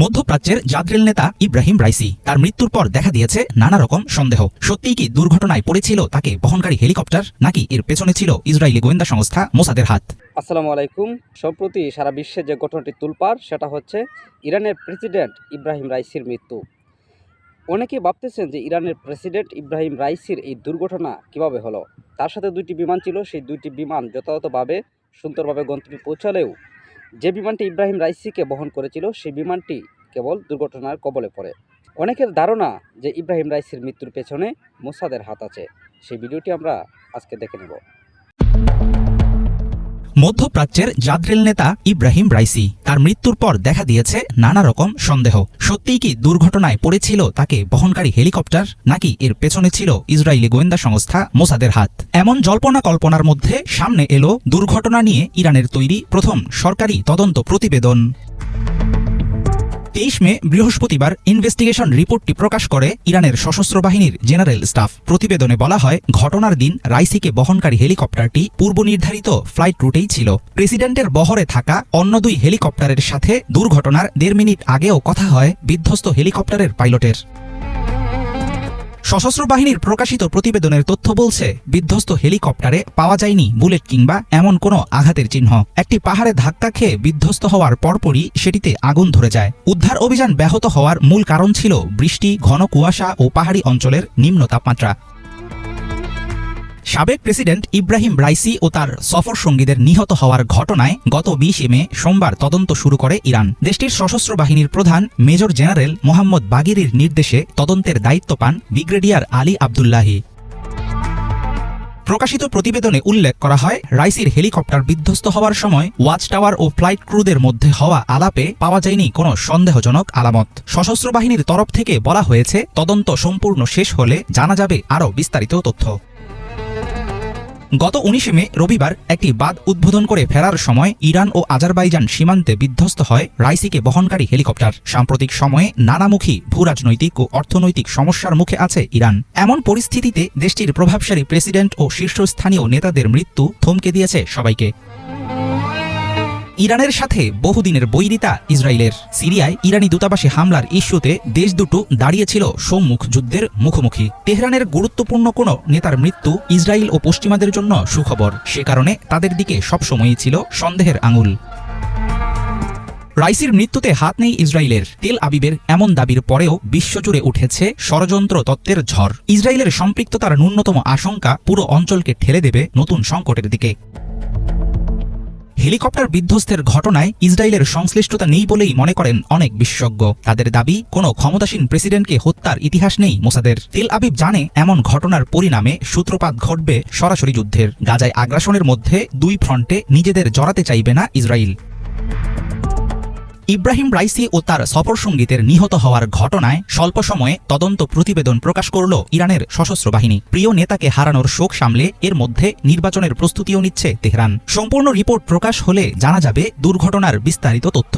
মধ্যপ্রাচ্যের জাদ্রেল নেতা Ebrahim Raisi তার মৃত্যুর পর দেখা দিয়েছে নানা রকম সন্দেহ। সত্যিই কি দুর্ঘটনায় পড়েছিল তাকে বহনকারী হেলিকপ্টার, নাকি এর পেছনে ছিল ইসরায়েলি গোয়েন্দা সংস্থা মোসাদের হাত? আসসালামু আলাইকুম। সম্প্রতি সারা বিশ্বে যে ঘটনাটি তুলপাড় সেটা হচ্ছে ইরানের প্রেসিডেন্ট ইব্রাহিম রাইসির মৃত্যু। অনেকেই ভাবতেছেন যে ইরানের প্রেসিডেন্ট ইব্রাহিম রাইসির এই দুর্ঘটনা কিভাবে হলো। তার সাথে দুইটি বিমান ছিল, সেই দুইটি বিমান যথাযথভাবে সুন্দরভাবে গন্তব্যে পৌঁছালেও যে বিমানটি ইব্রাহিম রাইসিকে বহন করেছিল সেই বিমানটি কেবল দুর্ঘটনার কবলে পড়ে। অনেকের ধারণা যে ইব্রাহিম রাইসির মৃত্যুর পেছনে মোসাদের হাত আছে। সেই ভিডিওটি আমরা আজকে দেখে নেব। মধ্যপ্রাচ্যের জাদ্রেল নেতা ইব্রাহিম রাইসি তার মৃত্যুর পর দেখা দিয়েছে নানা রকম সন্দেহ। সত্যিই কি দুর্ঘটনায় পড়েছিল তাকে বহনকারী হেলিকপ্টার, নাকি এর পেছনে ছিল ইসরায়েলি গোয়েন্দা সংস্থা মোসাদের হাত? এমন জল্পনা কল্পনার মধ্যে সামনে এলো দুর্ঘটনা নিয়ে ইরানের তৈরি প্রথম সরকারি তদন্ত প্রতিবেদন। 23 মে বৃহস্পতিবার ইনভেস্টিগেশন রিপোর্টটি প্রকাশ করে ইরানের সশস্ত্র বাহিনীর জেনারেল স্টাফ। প্রতিবেদনে বলা হয়, ঘটনার দিন রাইসিকে বহনকারী হেলিকপ্টারটি পূর্বনির্ধারিত ফ্লাইট রুটেই ছিল। প্রেসিডেন্টের বহরে থাকা অন্য দুই হেলিকপ্টারের সাথে দুর্ঘটনার 1.5 মিনিট আগেও কথা হয় বিধ্বস্ত হেলিকপ্টারের পাইলটের। সশস্ত্র বাহিনীর প্রকাশিত প্রতিবেদনের তথ্য বলছে, বিধ্বস্ত হেলিকপ্টারে পাওয়া যায়নি বুলেট কিংবা এমন কোনো আঘাতের চিহ্ন। একটি পাহাড়ে ধাক্কা খেয়ে বিধ্বস্ত হওয়ার পরপরই সেটিতে আগুন ধরে যায়। উদ্ধার অভিযান ব্যাহত হওয়ার মূল কারণ ছিল বৃষ্টি, ঘন কুয়াশা ও পাহাড়ি অঞ্চলের নিম্ন তাপমাত্রা। সাবেক প্রেসিডেন্ট ইব্রাহিম রাইসি ও তার সফর সঙ্গীদের নিহত হওয়ার ঘটনায় গত 20 মে সোমবার তদন্ত শুরু করে ইরান। দেশটির সশস্ত্র বাহিনীর প্রধান মেজর জেনারেল মোহাম্মদ বাগিরির নির্দেশে তদন্তের দায়িত্ব পান ব্রিগেডিয়ার আলী আবদুল্লাহি। প্রকাশিত প্রতিবেদনে উল্লেখ করা হয়, রাইসির হেলিকপ্টার বিধ্বস্ত হওয়ার সময় ওয়াচ টাওয়ার ও ফ্লাইট ক্রুদের মধ্যে হওয়া আলাপে পাওয়া যায়নি কোনো সন্দেহজনক আলামত। সশস্ত্র বাহিনীর তরফ থেকে বলা হয়েছে, তদন্ত সম্পূর্ণ শেষ হলে জানা যাবে আরও বিস্তারিত তথ্য। গত 19 মে রবিবার একটি বাঁধ উদ্বোধন করে ফেরার সময় ইরান ও আজারবাইজান সীমান্তে বিধ্বস্ত হয় রাইসিকে বহনকারী হেলিকপ্টার। সাম্প্রতিক সময়ে নানামুখী ভূরাজনৈতিক ও অর্থনৈতিক সমস্যার মুখে আছে ইরান। এমন পরিস্থিতিতে দেশটির প্রভাবশালী প্রেসিডেন্ট ও শীর্ষস্থানীয় নেতাদের মৃত্যু থমকে দিয়েছে সবাইকে। ইরানের সাথে বহুদিনের বৈরিতা ইসরায়েলের। সিরিয়ায় ইরানি দূতাবাসে হামলার ইস্যুতে দেশ দুটো দাঁড়িয়েছিল সম্মুখ যুদ্ধের মুখোমুখি। তেহরানের গুরুত্বপূর্ণ কোনো নেতার মৃত্যু ইসরায়েল ও পশ্চিমাদের জন্য সুখবর। সে কারণে তাদের দিকে সবসময়ই ছিল সন্দেহের আঙুল। রাইসির মৃত্যুতে হাত নেই ইসরায়েলের। তেল আবিবের এমন দাবির পরেও বিশ্বজুড়ে উঠেছে ষড়যন্ত্র তত্ত্বের ঝড়। ইসরায়েলের সম্পৃক্ততার ন্যূনতম আশঙ্কা পুরো অঞ্চলকে ঠেলে দেবে নতুন সংকটের দিকে। হেলিকপ্টার বিধ্বস্তের ঘটনায় ইসরায়েলের সংশ্লিষ্টতা নেই বলেই মনে করেন অনেক বিশেষজ্ঞ। তাদের দাবি, কোনো ক্ষমতাসীন প্রেসিডেন্টকে হত্যার ইতিহাস নেই মোসাদের। তেল আবিব জানে এমন ঘটনার পরিণামে সূত্রপাত ঘটবে সরাসরি যুদ্ধের। গাজায় আগ্রাসনের মধ্যে দুই ফ্রন্টে নিজেদের জড়াতে চাইবে না ইসরায়েল। ইব্রাহিম রাইসি ও তার সফর সঙ্গীদের নিহত হওয়ার ঘটনায় স্বল্প সময়ে তদন্ত প্রতিবেদন প্রকাশ করল ইরানের সশস্ত্র বাহিনী। প্রিয় নেতাকে হারানোর শোক সামলে এর মধ্যে নির্বাচনের প্রস্তুতিও নিচ্ছে তেহরান। সম্পূর্ণ রিপোর্ট প্রকাশ হলে জানা যাবে দুর্ঘটনার বিস্তারিত তথ্য।